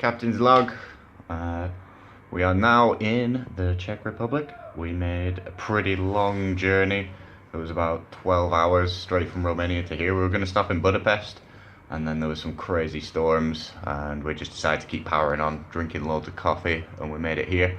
Captain's log. We are now in the Czech Republic. We made a pretty long journey. It was about 12 hours straight from Romania to here. We were going to stop in Budapest, and then there was some crazy storms, and we just decided to keep powering on, drinking loads of coffee, and we made it here.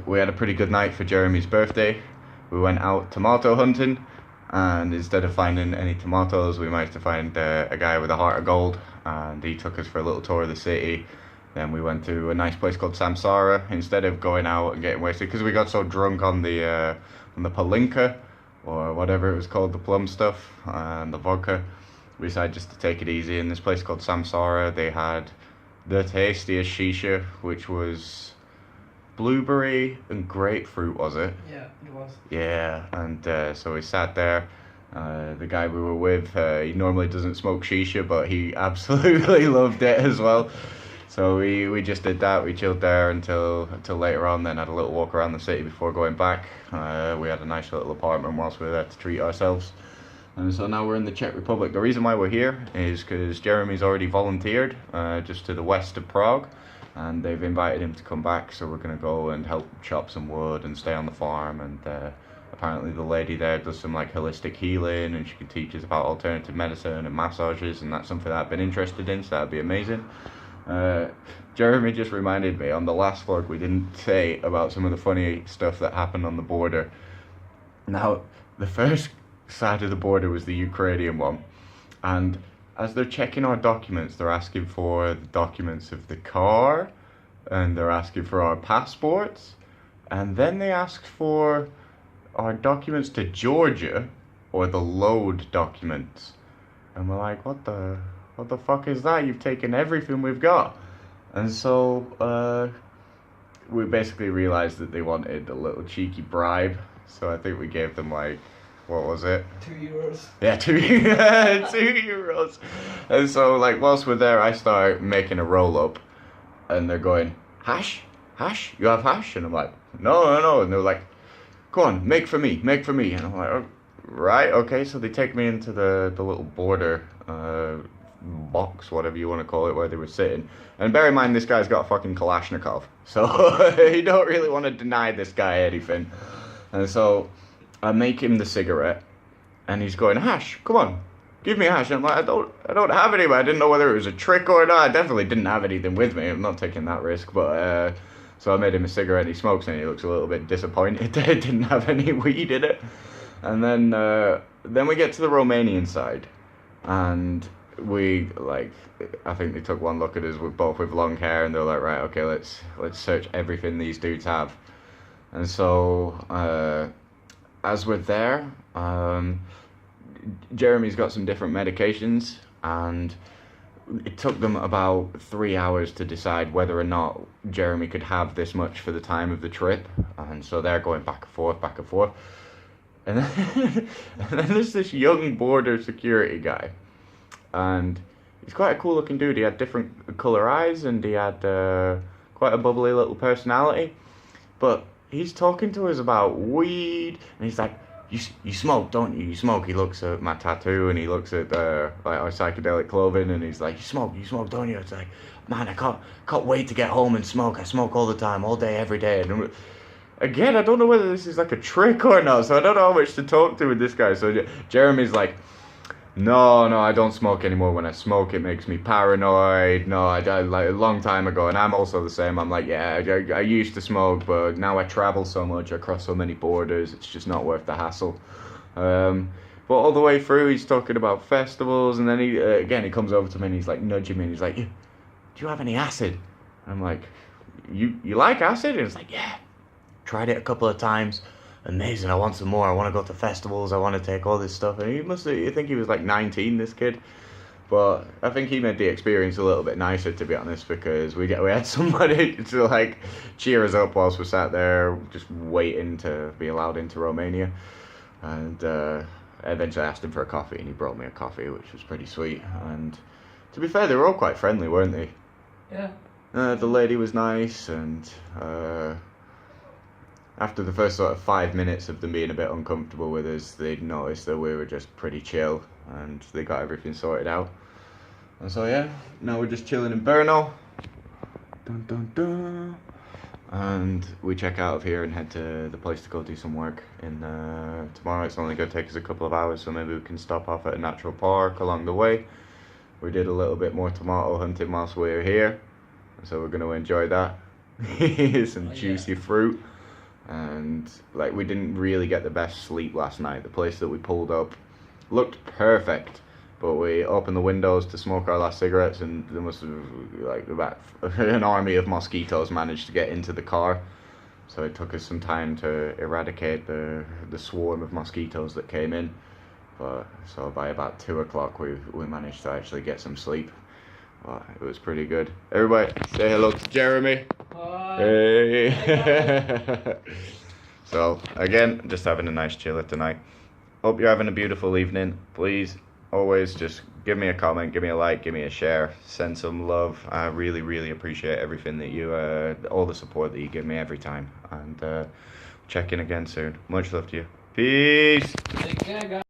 We had a pretty good night for Jeremy's birthday. We went out tomato hunting, and instead of finding any tomatoes, we managed to find a guy with a heart of gold, and he took us for a little tour of the city. Then we went to a nice place called Samsara instead of going out and getting wasted, because we got so drunk on the palinka, or whatever it was called, the plum stuff, and the vodka. We decided just to take it easy. In this place called Samsara, they had the tastiest shisha, which was blueberry and grapefruit, was it? Yeah, it was. Yeah, and so we sat there. The guy we were with, he normally doesn't smoke shisha, but he absolutely loved it as well. So we just did that. We chilled there until later on, then had a little walk around the city before going back. We had a nice little apartment whilst we were there to treat ourselves. And so now we're in the Czech Republic. The reason why we're here is because Jeremy's already volunteered just to the west of Prague, and they've invited him to come back, so we're going to go and help chop some wood and stay on the farm. And apparently the lady there does some like holistic healing, and she can teach us about alternative medicine and massages, and that's something that I've been interested in, so that'd be amazing. Jeremy just reminded me, on the last vlog we didn't say about some of the funny stuff that happened on the border. Now, the first side of the border was the Ukrainian one, and as they're checking our documents, they're asking for the documents of the car, and they're asking for our passports, and then they asked for our documents to Georgia, or the load documents. And we're like, what the fuck is that? You've taken everything we've got. And so we basically realized that they wanted a little cheeky bribe, so I think we gave them like, what was it? €2. Yeah, 2 euros. And so, like, whilst we're there, I start making a roll up, and they're going, hash? You have hash? And I'm like, no. And they're like, go on, make for me. And I'm like, oh, right, okay. So they take me into the little border box, whatever you want to call it, where they were sitting. And bear in mind, this guy's got a fucking Kalashnikov, so you don't really want to deny this guy anything. And so I make him the cigarette, and he's going, hash, come on, give me hash. And I'm like, I don't have any, but I didn't know whether it was a trick or not. I definitely didn't have anything with me. I'm not taking that risk, but so I made him a cigarette, and he smokes, and he looks a little bit disappointed that it didn't have any weed in it. And then we get to the Romanian side, and we, like, I think they took one look at us with long hair, and they're like, right, okay, let's search everything these dudes have. And so as we're there, Jeremy's got some different medications, and it took them about 3 hours to decide whether or not Jeremy could have this much for the time of the trip. And so they're going back and forth. And then there's this young border security guy, and he's quite a cool looking dude. He had different colour eyes, and he had quite a bubbly little personality. But he's talking to us about weed, and he's like, you smoke, don't you? You smoke. He looks at my tattoo, and he looks at like our psychedelic clothing, and he's like, you smoke, don't you? It's like, man, I can't wait to get home and smoke. I smoke all the time, all day, every day. And again, I don't know whether this is like a trick or not, so I don't know how much to talk to with this guy. So Jeremy's like, no, I don't smoke anymore. When I smoke, it makes me paranoid. No, I like a long time ago, and I'm also the same. I'm like, yeah, I used to smoke, but now I travel so much, I cross so many borders, it's just not worth the hassle. But all the way through, he's talking about festivals, and then he comes over to me, and he's like nudging me, and he's like, do you have any acid? And I'm like, you like acid? And he's like, yeah, tried it a couple of times. Amazing, I want some more. I want to go to festivals, I want to take all this stuff. And I think he was like 19, this kid. But I think he made the experience a little bit nicer, to be honest, because we had somebody to like cheer us up whilst we sat there just waiting to be allowed into Romania. And I eventually asked him for a coffee, and he brought me a coffee, which was pretty sweet. And to be fair, they were all quite friendly, weren't they? Yeah. The lady was nice, and after the first sort of 5 minutes of them being a bit uncomfortable with us, they'd noticed that we were just pretty chill, and they got everything sorted out. And so yeah, now we're just chilling in Brno, Dun, dun, dun. And we check out of here and head to the place to go do some work. Tomorrow it's only going to take us a couple of hours, so maybe we can stop off at a natural park along the way. We did a little bit more tomato hunting whilst we were here, so we're going to enjoy that. Some juicy fruit. And like, we didn't really get the best sleep last night. The place that we pulled up looked perfect, but we opened the windows to smoke our last cigarettes, and there must have, like, about an army of mosquitoes managed to get into the car. So it took us some time to eradicate the swarm of mosquitoes that came in. But so by about 2 o'clock we managed to actually get some sleep. Well, it was pretty good. Everybody say hello to Jeremy. Hi. Hey. So again, just having a nice chiller tonight. Hope you're having a beautiful evening. Please always just give me a comment, give me a like, give me a share, send some love. I really, really appreciate everything that you, all the support that you give me every time. And check in again soon. Much love to you. Peace. Take care, guys.